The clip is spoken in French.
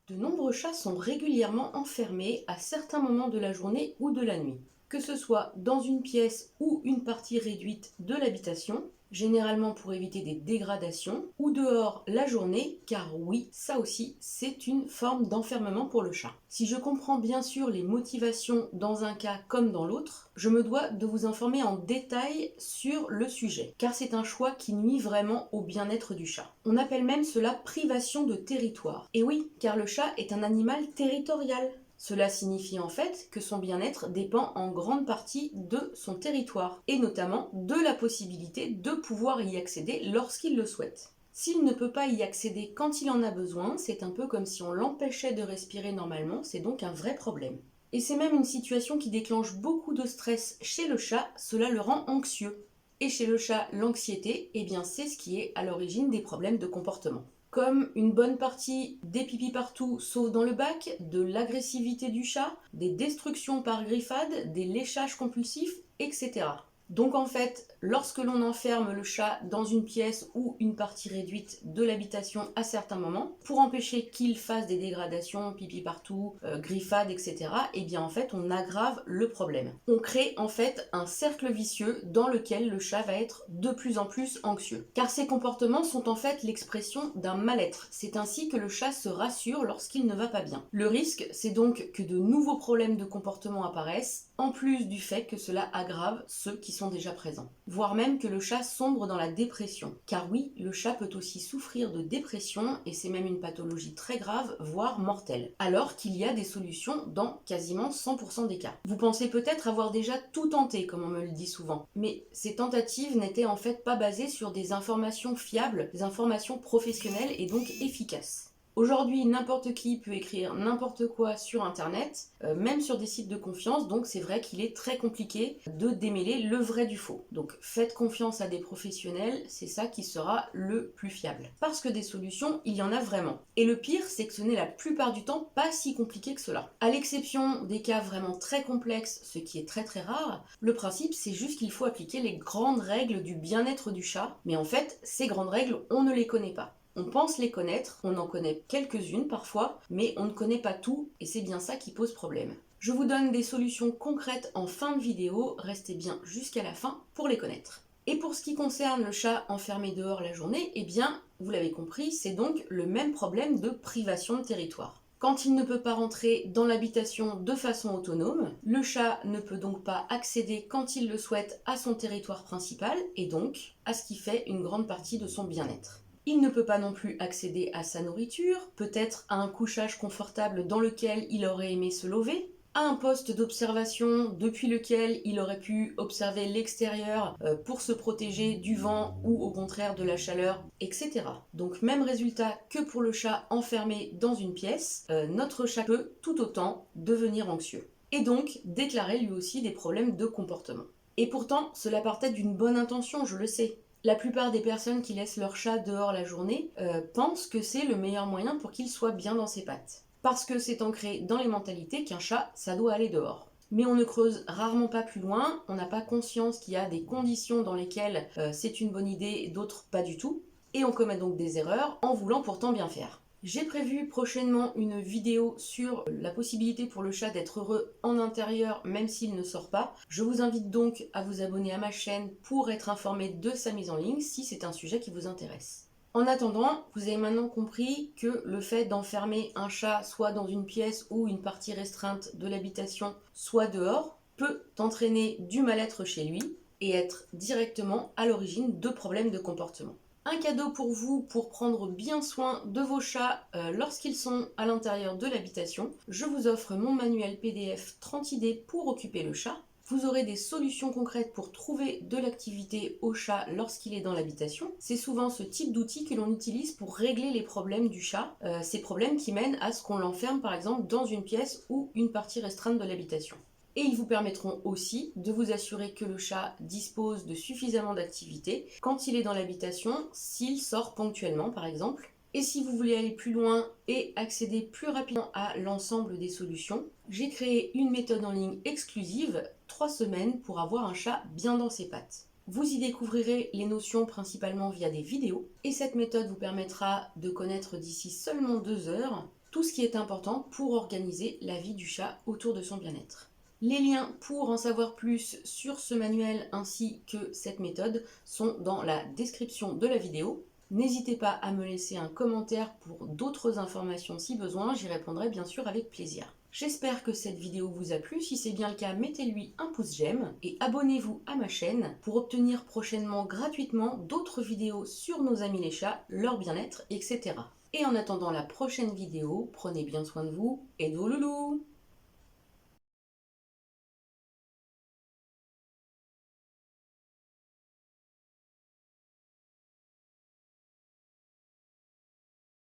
De nombreux chats sont régulièrement enfermés à certains moments de la journée ou de la nuit, que ce soit dans une pièce ou une partie réduite de l'habitation, généralement pour éviter des dégradations, ou dehors la journée, car oui, ça aussi, c'est une forme d'enfermement pour le chat. Si je comprends bien sûr les motivations dans un cas comme dans l'autre, je me dois de vous informer en détail sur le sujet, car c'est un choix qui nuit vraiment au bien-être du chat. On appelle même cela privation de territoire. Et oui, car le chat est un animal territorial. Cela signifie en fait que son bien-être dépend en grande partie de son territoire, et notamment de la possibilité de pouvoir y accéder lorsqu'il le souhaite. S'il ne peut pas y accéder quand il en a besoin, c'est un peu comme si on l'empêchait de respirer normalement, c'est donc un vrai problème. Et c'est même une situation qui déclenche beaucoup de stress chez le chat, cela le rend anxieux. Et chez le chat, l'anxiété, eh bien c'est ce qui est à l'origine des problèmes de comportement. Comme une bonne partie des pipis partout sauf dans le bac, de l'agressivité du chat, des destructions par griffade, des léchages compulsifs, etc. Donc en fait, lorsque l'on enferme le chat dans une pièce ou une partie réduite de l'habitation à certains moments, pour empêcher qu'il fasse des dégradations, pipi partout, griffades, etc., eh bien en fait on aggrave le problème. On crée en fait un cercle vicieux dans lequel le chat va être de plus en plus anxieux. Car ces comportements sont en fait l'expression d'un mal-être. C'est ainsi que le chat se rassure lorsqu'il ne va pas bien. Le risque, c'est donc que de nouveaux problèmes de comportement apparaissent, en plus du fait que cela aggrave ceux qui sont déjà présents. Voire même que le chat sombre dans la dépression. Car oui, le chat peut aussi souffrir de dépression et c'est même une pathologie très grave, voire mortelle. Alors qu'il y a des solutions dans quasiment 100% des cas. Vous pensez peut-être avoir déjà tout tenté, comme on me le dit souvent. Mais ces tentatives n'étaient en fait pas basées sur des informations fiables, des informations professionnelles et donc efficaces. Aujourd'hui, n'importe qui peut écrire n'importe quoi sur internet, même sur des sites de confiance, donc c'est vrai qu'il est très compliqué de démêler le vrai du faux. Donc faites confiance à des professionnels, c'est ça qui sera le plus fiable. Parce que des solutions, il y en a vraiment. Et le pire, c'est que ce n'est la plupart du temps pas si compliqué que cela. À l'exception des cas vraiment très complexes, ce qui est très rare, le principe c'est juste qu'il faut appliquer les grandes règles du bien-être du chat, mais en fait, ces grandes règles, on ne les connaît pas. On pense les connaître, on en connaît quelques-unes parfois, mais on ne connaît pas tout et c'est bien ça qui pose problème. Je vous donne des solutions concrètes en fin de vidéo, restez bien jusqu'à la fin pour les connaître. Et pour ce qui concerne le chat enfermé dehors la journée, eh bien, vous l'avez compris, c'est donc le même problème de privation de territoire. Quand il ne peut pas rentrer dans l'habitation de façon autonome, le chat ne peut donc pas accéder quand il le souhaite à son territoire principal et donc à ce qui fait une grande partie de son bien-être. Il ne peut pas non plus accéder à sa nourriture, peut-être à un couchage confortable dans lequel il aurait aimé se lever, à un poste d'observation depuis lequel il aurait pu observer l'extérieur pour se protéger du vent ou au contraire de la chaleur, etc. Donc même résultat que pour le chat enfermé dans une pièce, notre chat peut tout autant devenir anxieux. Et donc déclarer lui aussi des problèmes de comportement. Et pourtant, cela partait d'une bonne intention, je le sais. La plupart des personnes qui laissent leur chat dehors la journée pensent que c'est le meilleur moyen pour qu'il soit bien dans ses pattes. Parce que c'est ancré dans les mentalités qu'un chat, ça doit aller dehors. Mais on ne creuse rarement pas plus loin, on n'a pas conscience qu'il y a des conditions dans lesquelles c'est une bonne idée et d'autres pas du tout. Et on commet donc des erreurs en voulant pourtant bien faire. J'ai prévu prochainement une vidéo sur la possibilité pour le chat d'être heureux en intérieur même s'il ne sort pas. Je vous invite donc à vous abonner à ma chaîne pour être informé de sa mise en ligne si c'est un sujet qui vous intéresse. En attendant, vous avez maintenant compris que le fait d'enfermer un chat soit dans une pièce ou une partie restreinte de l'habitation, soit dehors, peut entraîner du mal-être chez lui et être directement à l'origine de problèmes de comportement. Un cadeau pour vous pour prendre bien soin de vos chats lorsqu'ils sont à l'intérieur de l'habitation. Je vous offre mon manuel PDF 30 idées pour occuper le chat. Vous aurez des solutions concrètes pour trouver de l'activité au chat lorsqu'il est dans l'habitation. C'est souvent ce type d'outil que l'on utilise pour régler les problèmes du chat, ces problèmes qui mènent à ce qu'on l'enferme par exemple dans une pièce ou une partie restreinte de l'habitation. Et ils vous permettront aussi de vous assurer que le chat dispose de suffisamment d'activité quand il est dans l'habitation, s'il sort ponctuellement par exemple. Et si vous voulez aller plus loin et accéder plus rapidement à l'ensemble des solutions, j'ai créé une méthode en ligne exclusive, 3 semaines pour avoir un chat bien dans ses pattes. Vous y découvrirez les notions principalement via des vidéos et cette méthode vous permettra de connaître d'ici seulement 2 heures tout ce qui est important pour organiser la vie du chat autour de son bien-être. Les liens pour en savoir plus sur ce manuel ainsi que cette méthode sont dans la description de la vidéo. N'hésitez pas à me laisser un commentaire pour d'autres informations si besoin, j'y répondrai bien sûr avec plaisir. J'espère que cette vidéo vous a plu, si c'est bien le cas, mettez-lui un pouce j'aime et abonnez-vous à ma chaîne pour obtenir prochainement gratuitement d'autres vidéos sur nos amis les chats, leur bien-être, etc. Et en attendant la prochaine vidéo, prenez bien soin de vous et de vos loulous!